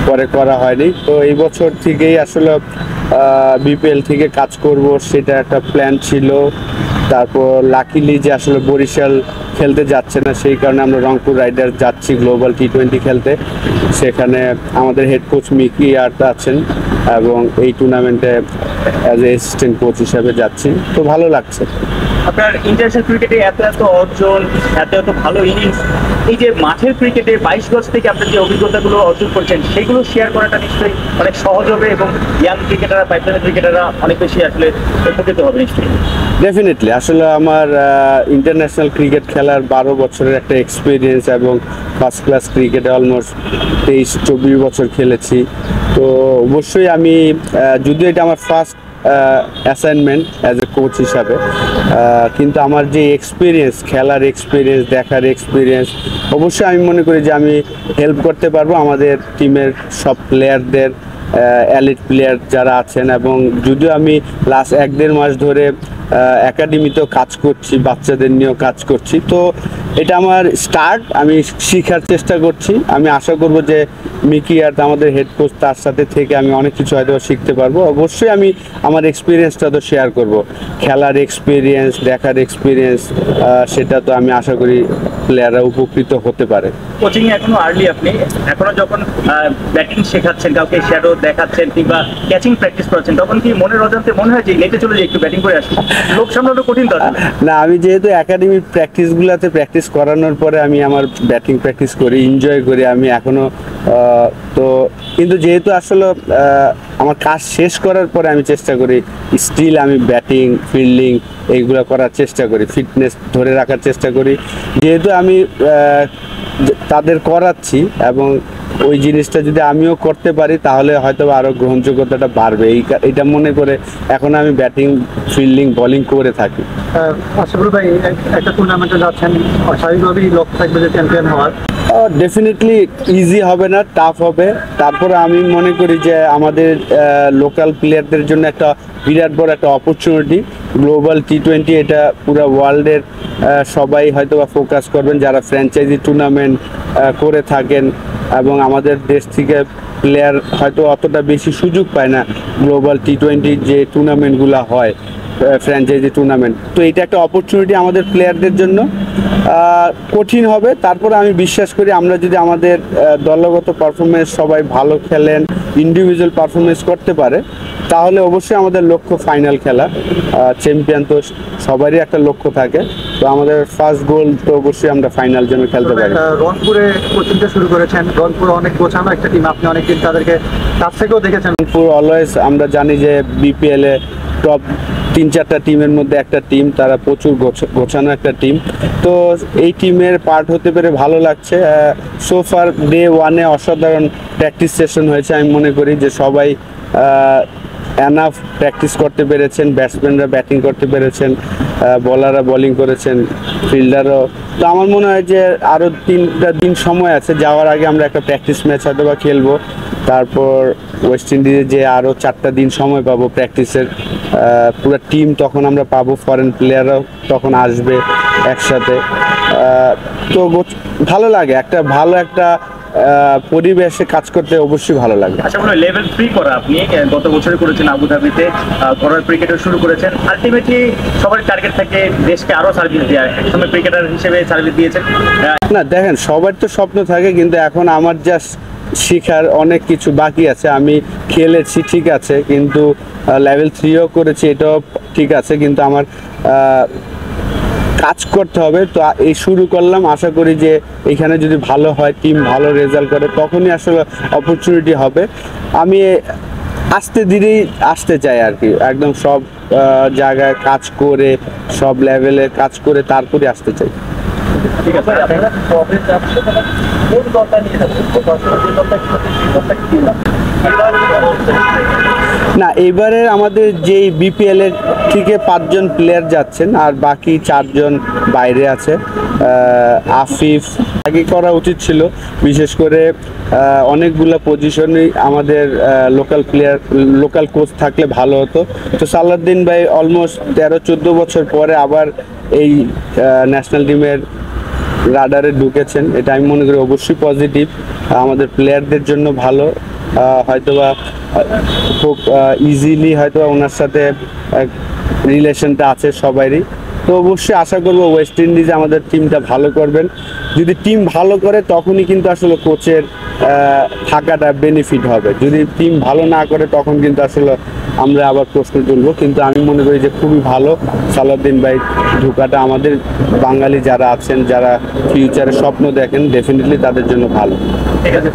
পরে করা হয়নি। তো এই বছর থেকেই আসলে বিপিএল থেকে কাজ করব সেটা একটা প্ল্যান ছিল। তারপর লাকিলি যে আসলে বরিশাল খেলতে যাচ্ছে না, সেই কারণে আমরা রংপুর রাইডার যাচ্ছি গ্লোবাল টি20 খেলতে। সেখানে আমাদের হেড কোচ মিকি আর্ট আছেন এবং এই টুর্নামেন্টে অ্যাজ এ অ্যাসিস্ট্যান্ট কোচ হিসাবে যাচ্ছি। তো ভালো লাগছে। আপনার ইন্টারন্যাশনাল ক্রিকেটে এত এত অর্জন, এত এত ভালো ইনিংস, এই যে মাঠের ক্রিকেটে 22 গজ থেকে আপনার যে অভিজ্ঞতাগুলো অর্জন করছেন সেগুলো শেয়ার করাটা নিশ্চয়ই অনেক সহজ হবে এবং ইয়াং ক্রিকেটাররা, পাইপলাইনের ক্রিকেটাররা অনেক বেশি আসলে উপকৃত হবে নিশ্চয়ই। ডেফিনেটলি আসলে আমার ইন্টারন্যাশনাল ক্রিকেট খেলার 12 বছরের একটা এক্সপিরিয়েন্স এবং ফার্স্ট ক্লাস ক্রিকেটে অলমোস্ট 23-24 বছর খেলেছি। তো অবশ্যই আমি যদিও এটা আমার first assignment as a coach হিসাবে, কিন্তু আমার যে এক্সপিরিয়েন্স, খেলার এক্সপিরিয়েন্স, দেখার এক্সপিরিয়েন্স, অবশ্যই আমি মনে করি যে আমি হেল্প করতে পারবো আমাদের টিমের সব প্লেয়ারদের, এলিট প্লেয়ার যারা আছেন। এবং যদিও আমি লাস্ট 1-1.5 মাস ধরে একাডেমিতেও কাজ করছি, বাচ্চাদের নিয়েও কাজ করছি, তো এটা আমার স্টার্ট। আমি শেখার চেষ্টা করছি। আমি আশা করব যে মিকি আর আমাদের হেড কোচ, তার সাথে থেকে আমি অনেক কিছু হয়তো শিখতে পারবো। অবশ্যই আমি আমার এক্সপিরিয়েন্সটা তো শেয়ার করব, খেলার এক্সপিরিয়েন্স, দেখার এক্সপিরিয়েন্স, সেটা তো আমি আশা করি প্লেয়াররা উপকৃত হতে পারে। কোচিং এখনো আর্লি, আপনি এখনো যখন ব্যাটিং শেখাচ্ছেন, কাউকে শ্যাডো দেখাচ্ছেন কিংবা ক্যাচিং প্র্যাকটিস করছেন, তখন কি মনের অজান্তে মনে হয় যে নেটে চলে যাই একটু ব্যাটিং করে আসি? লোক সামলানো কঠিন তো না, আমি যেহেতু একাডেমির প্র্যাকটিসগুলোতে প্র্যাকটিস করানোর পরে আমি আমার ব্যাটিং প্র্যাকটিস করি, এনজয় করি আমি এখনো। তো কিন্তু যেহেতু আসলে আমার কাজ শেষ করার পরে আমি চেষ্টা করি স্টিল আমি ব্যাটিং, ফিল্ডিং এইগুলো করার চেষ্টা করি, ফিটনেস ধরে রাখার চেষ্টা করি। যেহেতু আমি তাদের করাচ্ছি এবং ওই জিনিসটা যদি আমিও করতে পারি তাহলে হয়তো আরও গ্রহণযোগ্যতাটা বাড়বে, এইটা মনে করে এখন আমি ব্যাটিং, ফিল্ডিং, বোলিং করে থাকি। আশিকুর ভাই, একটা টুর্নামেন্টে যাচ্ছেন, স্বাভাবিকভাবেই লক্ষ্য থাকবে যে চ্যাম্পিয়ন হওয়ার। ডেফিনেটলি ইজি হবে না, টাফ হবে। তারপরে আমি মনে করি যে আমাদের লোকাল প্লেয়ারদের জন্য একটা বিরাট বড় একটা অপরচুনিটি গ্লোবাল টি20। এটা পুরো ওয়ার্ল্ডের সবাই হয়তো বা ফোকাস করবেন যারা ফ্র্যাঞ্চাইজি টুর্নামেন্ট করে থাকেন, এবং আমাদের দেশ থেকে প্লেয়ার হয়তো অতটা বেশি সুযোগ পায় না গ্লোবাল টি20 যে টুর্নামেন্টগুলো হয়, ফ্র্যাঞ্চাইজি টুর্নামেন্ট। তো এটা একটা অপরচুনিটি আমাদের প্লেয়ারদের জন্য। কঠিন হবে, তারপরে আমি বিশ্বাস করি আমরা যদি আমাদের দলগত পারফরমেন্স, সবাই ভালো খেলেন, ইন্ডিভিজুয়াল পারফরমেন্স করতে পারে, তাহলে অবশ্যই আমাদের লক্ষ্য ফাইনাল খেলা। চ্যাম্পিয়ন তো সবারই একটা লক্ষ্য থাকে, তো আমাদের ফার্স্ট গোল তো অবশ্যই আমরা ফাইনাল জন্য খেলতে পারি। রংপুরে কোচিংটা শুরু করেছেন, রংপুর অনেক গোছানো একটা টিম, আপনি অনেকদিন তাদেরকে কাছ থেকেও দেখেছেন। রংপুর অলওয়েজ আমরা জানি যে বিপিএল এ টপ 3-4টা টিমের মধ্যে একটা টিম, তারা প্রচুর গোছানো একটা টিম। তো এই টিমের পার্ট হতে পেরে ভালো লাগছে। সোফার ডে 1-এ অসাধারণ প্র্যাকটিস সেশন হয়েছে। আমি মনে করি যে সবাই এনাফ প্র্যাকটিস করতে পেরেছেন, ব্যাটসম্যানরা ব্যাটিং করতে পেরেছেন, বোলাররা বোলিং করেছেন, ফিল্ডারও। তো আমার মনে হয় যে আরও 3টা দিন সময় আছে, যাওয়ার আগে আমরা একটা প্র্যাকটিস ম্যাচ হয়তো বা খেলবো। তারপর ওয়েস্ট ইন্ডিজে যে আরও 4টা দিন সময় পাবো প্র্যাকটিসের, পুরো টিম তখন আমরা পাবো, ফরেন প্লেয়াররাও তখন আসবে একসাথে। তো ভালো লাগে, একটা ভালো একটা পরিবেশে কাজ করতে অবশ্যই ভালো লাগে। আচ্ছা, মনে হয় লেভেল 3 করা আপনি গত বছরই করেছেন, আবুধাবিতে ঘরোয়া ক্রিকেটও শুরু করেছেন। আলটিমেটলি সবার টার্গেট থাকে দেশকে আরো সার্ভিস দেওয়া, একসময় ক্রিকেটার হিসেবে সার্ভিস দিয়েছেন। না দেখেন, সবার তো স্বপ্ন থাকে, কিন্তু এখন আমার জাস্ট শেখার অনেক কিছু বাকি আছে। আমি খেলেছি ঠিক আছে, কিন্তু লেভেল 3ও করেছি, এটাও ঠিক আছে, কিন্তু আমার কাজ করতে হবে। তো এই শুরু করলাম, আশা করি যে এখানে যদি ভালো হয়, টিম ভালো রেজাল্ট করে, তখনই আসলে অপরচুনিটি হবে। আমি আস্তে ধীরেই আসতে চাই আর কি, একদম সব জায়গায় কাজ করে, সব লেভেলে কাজ করে তারপরে আসতে চাই। ঠিক আছে, আপনারা কবে যাচ্ছেন, কোন দলটা নিয়ে যাচ্ছেন, না এবারে আমাদের যেই বিপিএল এর থেকে 5 জন প্লেয়ার যাচ্ছেন, আর বাকি 4 জন বাইরে আছে। আফিফ আগে করা উচিত ছিল, বিশেষ করে অনেকগুলো পজিশনই আমাদের লোকাল প্লেয়ার, লোকাল কোচ থাকলে ভালো হতো। তো সালাউদ্দিন ভাই অলমোস্ট 13-14 বছর পরে আবার এই ন্যাশনাল টিমের রাডারে ঢুকেছেন, এটা আমি মনে করি অবশ্যই পজিটিভ, আমাদের প্লেয়ারদের জন্য ভালো। হয়তোবা খুব ইজিলি হয়তোবা ওনার সাথে রিলেশনটা আছে সবারই। তো অবশ্যই আশা করব ওয়েস্ট ইন্ডিজ আমাদের টিমটা ভালো করবেন। যদি টিম ভালো করে তখনই কিন্তু আসলে কোচের থাকাটা বেনিফিট হবে। যদি টিম ভালো না করে তখন কিন্তু আসলে আমরা আবার প্রশ্ন তুলব। কিন্তু আমি মনে করি যে খুবই ভালো সালাউদ্দিন ভাই ঢোকাটা আমাদের বাঙালি যারা আছেন, যারা ফিউচারে স্বপ্ন দেখেন, ডেফিনেটলি তাদের জন্য ভালো। ঠিক আছে